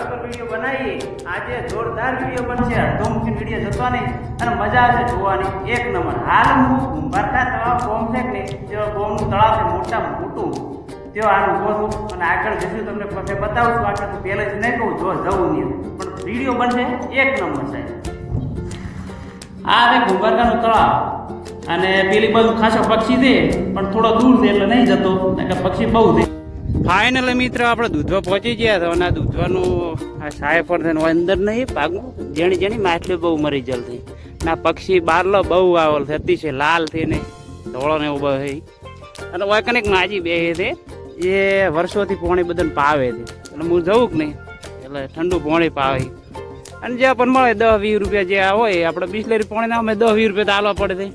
પર વિડીયો બનાવીએ. આજે જોરદાર વિડીયો બનશે. અડધો મૂકીને વિડીયો જતો નહીં અને મજા આવશે જોવાની એક નંબર. હાલ હું કુંભારખા તળાવ બોમ્બ છે ને તેઓ બોમ્બનું તળાવ છે મોટામાં મોટું તેઓ આનું ઉભો છું અને આગળ જશું તમને પછી બતાવું છું. આગળ પહેલેથી નહીં કહું જો જવું નહીં પણ વિડીયો બનશે એક નંબર સાહેબ. આ છે કુંભારખાનું તળાવ અને પેલી બાજુ ખાસો પક્ષી છે પણ થોડો દૂર છે એટલે નહીં જતો કે પક્ષી બહુ છે. ફાઇનલી મિત્ર આપણે દૂધવા પહોંચી ગયા હતા અને આ દૂધવાનું આ સાહેબ પણ છે અંદર નહીં ભાગનું જેણી જેણી માછલી બહુ મરી જલતી ના પક્ષી બારલો બહુ આવેલ છે અતિશય લાલ થઈને ધોળો ને એવું બહુ અને હોય કનેક માજી બે છે એ વર્ષોથી પોણી બધાને પાવે છે એટલે હું જવું કે નહીં એટલે ઠંડુ પોણી પાવે અને જે પણ મળે 10-20 રૂપિયા જે હોય આપણે બિસ્લેરી પોણી ના અમે 10-20 રૂપિયા તો હાલવા પડે છે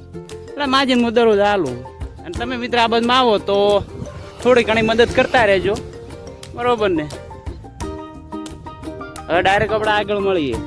એટલે માજીને હું દરરોજ હાલું. અને તમે મિત્ર આ બાજુમાં આવો તો થોડી ઘણી મદદ કરતા રહેજો બરોબર ને. હવે ડાયરેક્ટ આપણે આગળ મળીએ.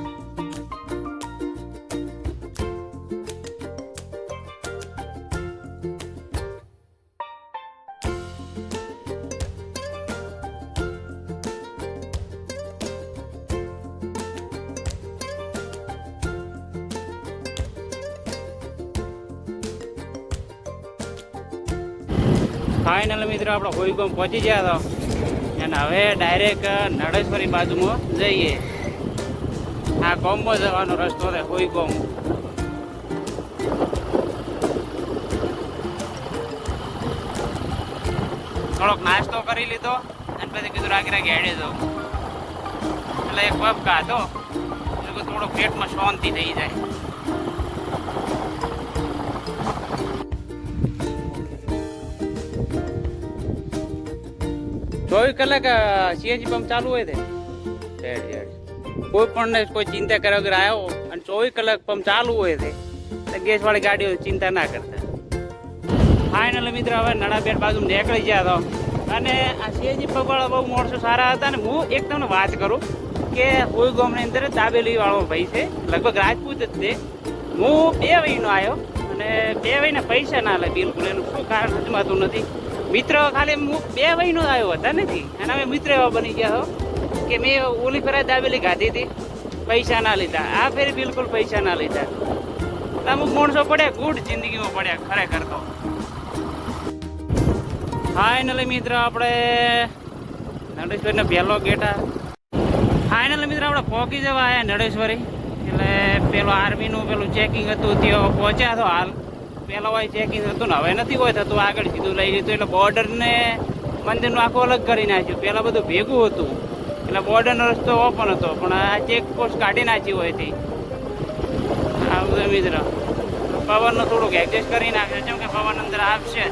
ફાઇનલ મિત્ર આપણે હોઈગોમ પહોંચી ગયા હતા અને હવે ડાયરેક્ટ નળેશ્વરી બાજુમાં જઈએ. આ કોમ્બો જવાનો રસ્તો છે હોઈગોમ. થોડોક નાસ્તો કરી લીધો અને પછી કીધું રાગી રાગી હેડે જાઉં એટલે એક પગ ખાધો એટલે થોડો પેટમાં શાંતિ થઈ જાય. ચોવીસ કલાક સીએનજી પંપ ચાલુ હોય છે કોઈ પણ કોઈ ચિંતા કર્યા વગર આવ્યો અને 24 કલાક પંપ ચાલુ હોય છે ગેસ વાળી ગાડીઓ ચિંતા ના કરતા. ફાઇનલી મિત્ર હવે નડાબેટ બાજુ નીકળી ગયા હતા અને આ સીએનજી પંપ વાળા બહુ માણસો સારા હતા. અને હું એક તમને વાત કરું કે કોઈ ગામની અંદર દાબેલી વાળો ભાઈ છે લગભગ રાજપૂત જ છે. હું 2 વહીનો આવ્યો અને 2 વહીને પૈસા ના લે બિલકુલ. એનું શું કારણ હજમાતું નથી મિત્ર. ખાલી હું 2 વહીનો આવ્યો હતા નથી અને અમે મિત્ર એવા બની ગયા હો કે મેં ઓલી ફેરા દાબેલી ખાધી હતી પૈસા ના લીધા. આ ફેરી બિલકુલ પૈસા ના લીધા. અમુક માણસો પડ્યા ગુડ જિંદગીમાં પડ્યા ખરેખર તો. ફાઇનલી મિત્ર આપણે નળેશ્વરીનો પહેલો ગેટ. ફાઇનલી મિત્ર આપણે પહોંચી જવા આવ્યા નળેશ્વરી. એટલે પેલો આર્મીનું પેલું ચેકિંગ હતું ત્યાં પહોંચ્યા હતો. હાલ પેલો હોય ચેકિંગ હતું ને હવે નથી હોય થતું આગળ સીધું લઈ લીધું એટલે બોર્ડરને મંદિરનું આખું અલગ કરી નાખ્યું. પહેલાં બધું ભેગું હતું એટલે બોર્ડરનો રસ્તો ઓપન હતો પણ આ ચેકપોસ્ટ કાઢી નાખી હોય હતી. આ બધું મિત્ર પવનનું થોડુંક એડજસ્ટ કરી નાખે જેમ કે પવન અંદર આવશે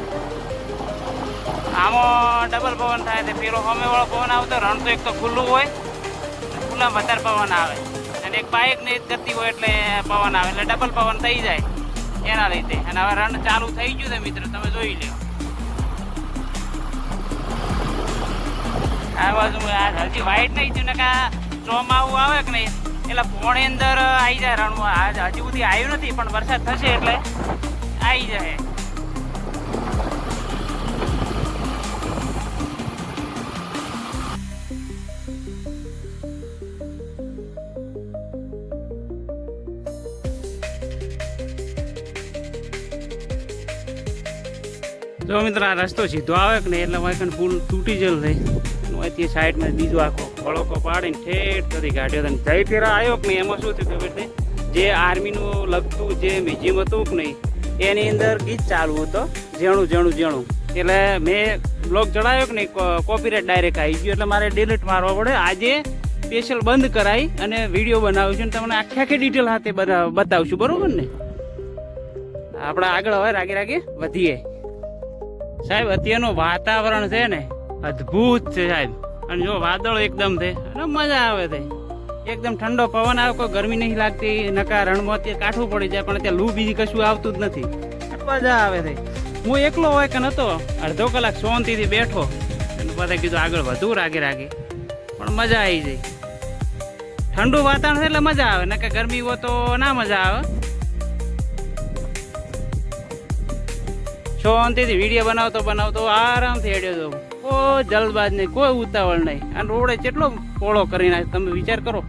આમાં ડબલ પવન થાય છે. પેલો સામેવાળો પવન આવતો રણ તો એક તો ખુલ્લું હોય ખુલ્લા વધારે પવન આવે અને એક બાઇક ને કરતી હોય એટલે પવન આવે એટલે ડબલ પવન થઈ જાય એના લીધે. અને હવે રણ ચાલુ થઈ ગયું છે મિત્ર તમે જોઈ લો. આ બાજુ હજી વાઇટ નહીં થયું ને કે ચોમાવું આવે કે નહીં એટલે પોણી અંદર આવી જાય રણમાં. હજી સુધી આવ્યું નથી પણ વરસાદ થશે એટલે આવી જાય. જો મિત્ર આ રસ્તો સીધો આવે કે નહીં એટલે વાયકન પુલ તૂટી જલ થઈ અહીંથી સાઈડમાં બીજો આખો ખડકો પાડીને ઠેઠ સુધી ગાડીઓ જઈ ફેરા આવ્યો કે નહીં. એમાં શું થયું ખબર છે જે આર્મીનું લગતું જે મ્યુઝિયમ હતું કે નહીં એની અંદર ગીત ચાલુ હતો જેણું એટલે મેં બ્લોગ ચડાવ્યો કે નહીં કોપીરાઇટ ડાયરેક્ટ આવી ગયો એટલે મારે ડિલીટ મારવા પડે. આજે સ્પેશિયલ બંધ કરાવી અને વિડીયો બનાવું છું અને તમને આખી ડિટેલ હાથે બતાવશું બરોબર ને. આપણે આગળ હવે રાગે વધીએ. સાહેબ અત્યારનું વાતાવરણ છે ને અદ્ભુત છે સાહેબ. અને જો વાદળો એકદમ છે અને મજા આવે છે એકદમ ઠંડો પવન આવે કોઈ ગરમી નહીં લાગતી. નકા રણમાં અત્યારે કાઠું પડી જાય પણ ત્યાં લૂ બીજી કશું આવતું જ નથી મજા આવે છે. હું એકલો હોય કે નતો અડધો કલાક શાંતિથી બેઠો અને બધા કીધું આગળ વધુ રાગે પણ મજા આવી જાય. ઠંડુ વાતાવરણ છે એટલે મજા આવે નકા ગરમી હોય તો ના મજા આવે. શાંતિથી વિડીયો બનાવતો આરામથી હેડ્યો જવું. કોઈ જલ્દબાજ નહીં, કોઈ ઉતાવળ નહીં. અને રોડે કેટલો પોળો કરી નાખે તમે વિચાર કરો.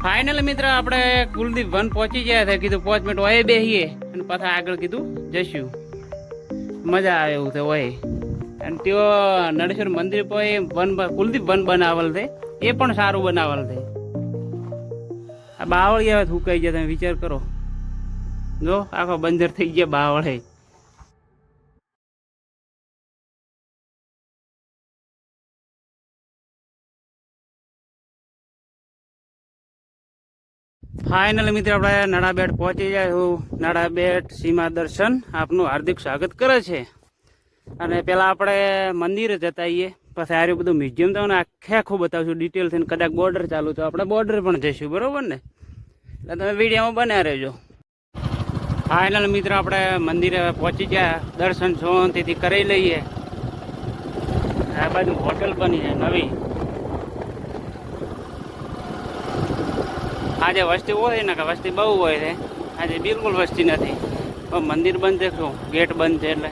ફાઇનલ મિત્ર આપણે કુલદીપ વન પહોંચી ગયા હતા. કીધું 5 મિનિટ હોય બેસીએ અને પાછા આગળ કીધું જશું. મજા આવે એવું છે હોય. અને ત્યાં નળેશ્વર મંદિર પર કુલદીપ વન બનાવેલ છે, એ પણ સારું બનાવેલ છે. આ બાવળી હવે સુકાઈ ગયા, તમે વિચાર કરો. જો આખો બંદર થઈ ગયા બાવળે. ફાઇનલ મિત્ર આપણે નડાબેટ પહોંચી જાય. હું નડાબેટ સીમા દર્શન આપનું હાર્દિક સ્વાગત કરે છે. અને પેલા આપણે મંદિરે જતા આવીએ, પછી આર્યું બધું મ્યુઝિયમ તમને આખું બતાવશું ડિટેલ થઈને. કદાચ બોર્ડર ચાલુ તો આપણે બોર્ડર પણ જઈશું, બરોબર ને? એટલે તમે વિડીયોમાં બન્યા રહેજો. ફાઇનલ મિત્ર આપણે મંદિરે પહોંચી ગયા. દર્શન શાંતિથી કરી લઈએ. આ બાજુ હોટલ બની છે નવી. આજે વસ્તી હોય ને કે વસ્તી બહુ હોય છે, આજે બિલકુલ વસ્તી નથી. મંદિર બંધ છે, શું ગેટ બંધ છે એટલે.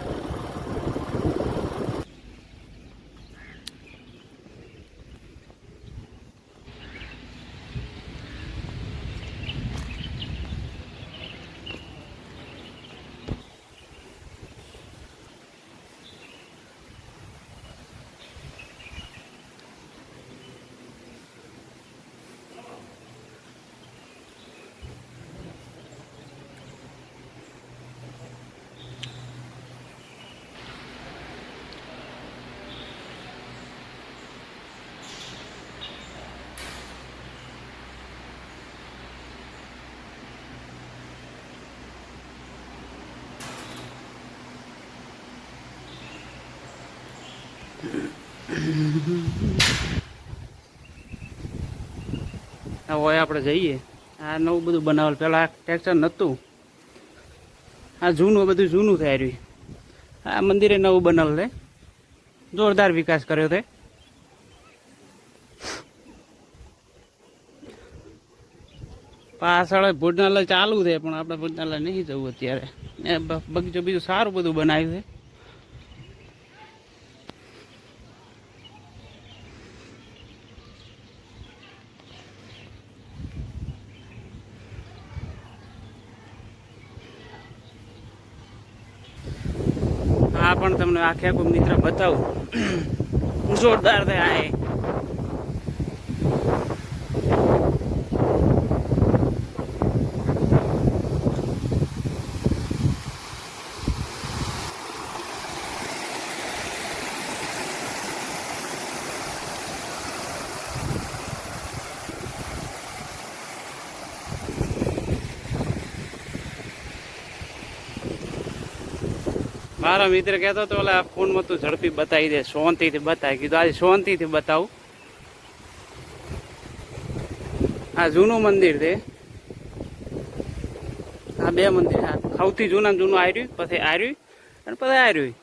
હવે આપણે જઈએ. આ નવું બધું બનાવેલ, પેલા ટેક્સચર નહોતું. આ જૂનું બધું જૂનું થઈ રહ્યું. આ મંદિરે નવું બનાવેલ છે, જોરદાર વિકાસ કર્યો છે. પાછળ ભોજનાલય ચાલુ છે, પણ આપણે ભોજનાલય નહીં જવું અત્યારે. એ બગીચો બીજું સારું બધું બનાવ્યું છે. આ પણ તમને આખે આખું મિત્ર બતાવું, જોરદાર છે આ. મારા મિત્ર કહેતો હતો ઓલા ફોનમાં તું ઝડપી બતાવી દે, શાંતિથી બતાવી. કીધું આજે શાંતિથી બતાવું. આ જૂનું મંદિર છે. આ બે મંદિર, સૌથી જૂના જૂનું આર્યું, પછી આર્યું અને પછી આર્યું.